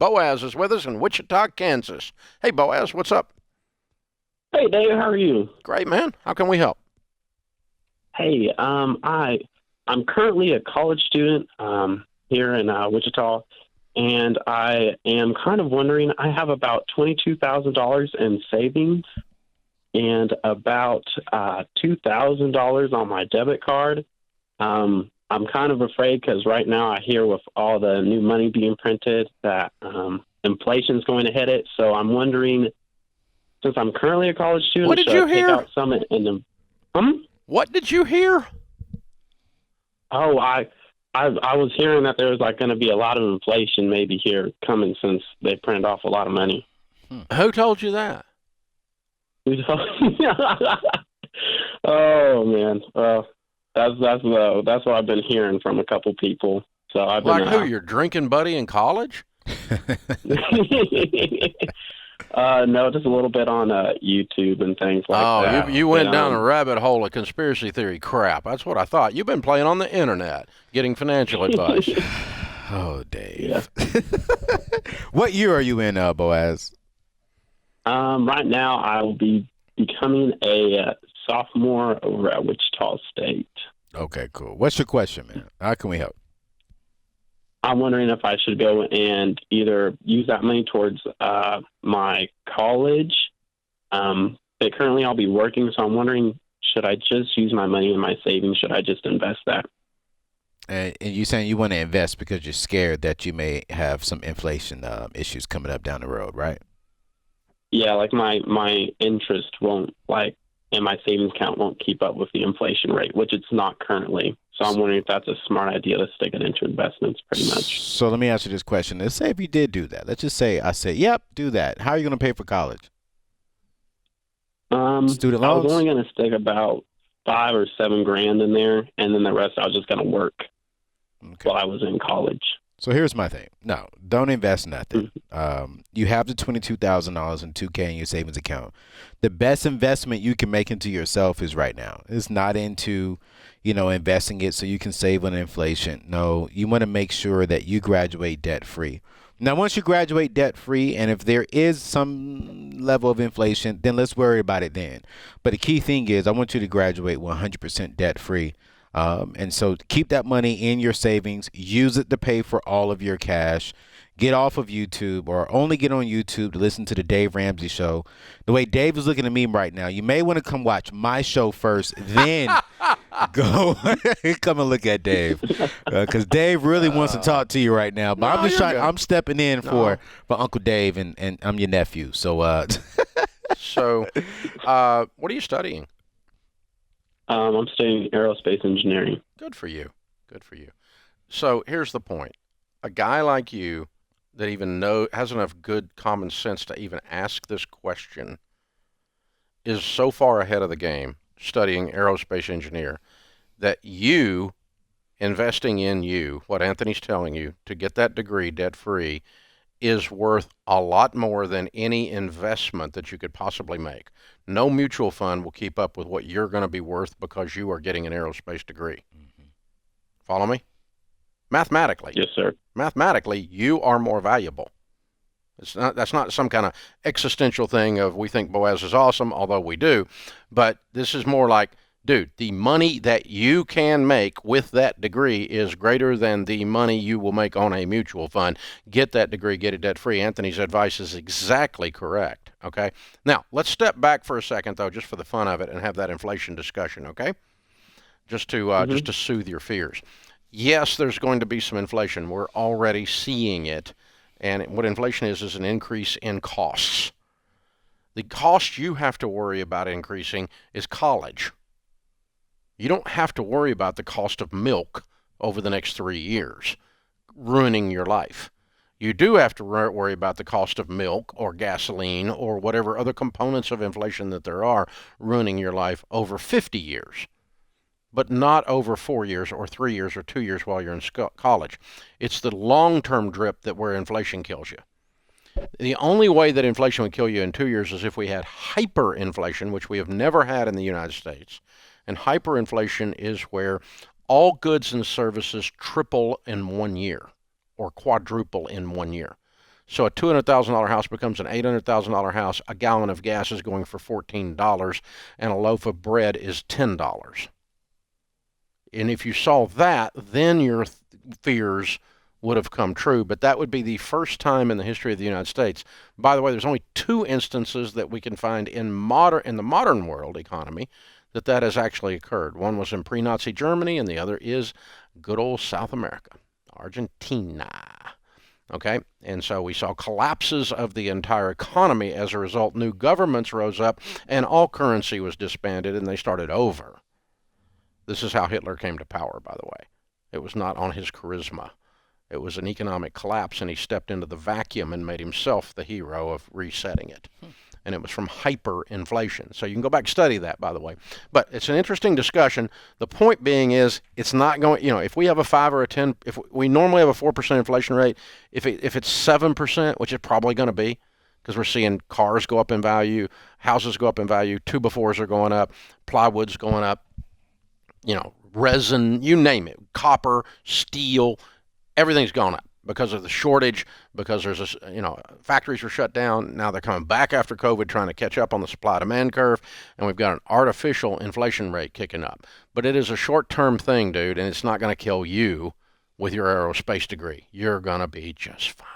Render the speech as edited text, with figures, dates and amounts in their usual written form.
Boaz is with us in Wichita, Kansas. Hey, Boaz, what's up? Hey Dave, how are you? Great, man. How can we help? Hey, I'm currently a college student here in Wichita, and I am kind of wondering. I have about $22,000 in savings and about $2,000 on my debit card. I'm kind of afraid because right now I hear with all the new money being printed that inflation's going to hit it. So I'm wondering, since I'm currently a college What student, did should I you take hear? out some and then? Um, What did you hear? Oh, I was hearing that there was like going to be a lot of inflation maybe here coming since they printed off a lot of money. Who told you that? Oh man, well that's what I've been hearing from a couple people. So I've been Like who? Your drinking buddy in college? no, just a little bit on YouTube and things like Oh, you that. you But went down a rabbit hole of conspiracy theory crap. That's what I thought. You've been playing on the internet, getting financial advice. Oh, yeah. Dave. What year are you in, Boaz? Right now I will be becoming a sophomore over at Wichita State. Okay, cool. What's your question, man? How can we help? I'm wondering if I should go and either use that money towards my college. But currently I'll be working, so I'm wondering, should I just use my money in my savings? Should I just invest that? And you saying you want to invest because you're scared that you may have some inflation issues coming up down the road, right? Yeah, like my interest won't like, and my savings account won't keep up with the inflation rate, which it's not currently. So I'm wondering if that's a smart idea to stick it into investments, pretty much. So let me ask you this question. Let's say if you did do that. Let's just say I said, yep, do that. How are you going to pay for college? Student I was loans? only going to stick about 5 or 7 grand in there, and then the rest I was just going to work Okay. while I was in college. So here's my thing. No, don't invest nothing. You have the $22,000 and 2K in your savings account. The best investment you can make into yourself is right now. It's not into, investing it so you can save on inflation. No, you want to make sure that you graduate debt free. Now, once you graduate debt free, and if there is some level of inflation, then let's worry about it then. But the key thing is, I want you to graduate 100% debt free. And so keep that money in your savings, use it to pay for all of your cash. Get off of YouTube or only get on YouTube to listen to the Dave Ramsey Show. The way Dave is looking at me right now, you may want to come watch my show first, then go come and look at Dave. Because Dave really wants to talk to you right now. But I'm No, just you're trying, good. I'm stepping in No. for Uncle Dave, and I'm your nephew. So, So, what are you studying? I'm studying aerospace engineering. Good for you. Good for you. So here's the point. A guy like you that even has enough good common sense to even ask this question is so far ahead of the game studying aerospace engineer that you investing in you, what Anthony's telling you, to get that degree debt free is worth a lot more than any investment that you could possibly make. No mutual fund will keep up with what you're going to be worth because you are getting an aerospace degree. Follow me? Mathematically, Yes, sir. mathematically, you are more valuable. That's not some kind of existential thing of we think Boaz is awesome, although we do, but this is more like, dude, the money that you can make with that degree is greater than the money you will make on a mutual fund. Get that degree, get it debt free. Anthony's advice is exactly correct. Okay. Now let's step back for a second though, just for the fun of it, and have that inflation discussion. Okay. Just to soothe your fears. Yes, there's going to be some inflation. We're already seeing it. And what inflation is an increase in costs. The cost you have to worry about increasing is college. You don't have to worry about the cost of milk over the next 3 years, ruining your life. You do have to worry about the cost of milk or gasoline or whatever other components of inflation that there are ruining your life over 50 years, but not over 4 years or 3 years or 2 years while you're in college. It's the long-term drip that where inflation kills you. The only way that inflation would kill you in 2 years is if we had hyperinflation, which we have never had in the United States. And hyperinflation is where all goods and services triple in 1 year or quadruple in 1 year. So a $200,000 house becomes an $800,000 house. A gallon of gas is going for $14, and a loaf of bread is $10. And if you saw that, then your fears would have come true. But that would be the first time in the history of the United States. By the way, there's only two instances that we can find in the modern world economy that has actually occurred. One was in pre-Nazi Germany, and the other is good old South America, Argentina. Okay, and so we saw collapses of the entire economy as a result. New governments rose up, and all currency was disbanded, and they started over. This is how Hitler came to power, by the way. It was not on his charisma. It was an economic collapse, and he stepped into the vacuum and made himself the hero of resetting it. And it was from hyperinflation. So you can go back and study that, by the way. But it's an interesting discussion. The point being is, it's not going, if we have a 5 or a 10, if we normally have a 4% inflation rate, if it's 7%, which it's probably going to be, because we're seeing cars go up in value, houses go up in value, 2x4s are going up, plywood's going up, resin, you name it, copper, steel, everything's gone up because of the shortage, because there's factories are shut down. Now they're coming back after COVID trying to catch up on the supply-demand curve, and we've got an artificial inflation rate kicking up. But it is a short-term thing, dude, and it's not going to kill you with your aerospace degree. You're going to be just fine.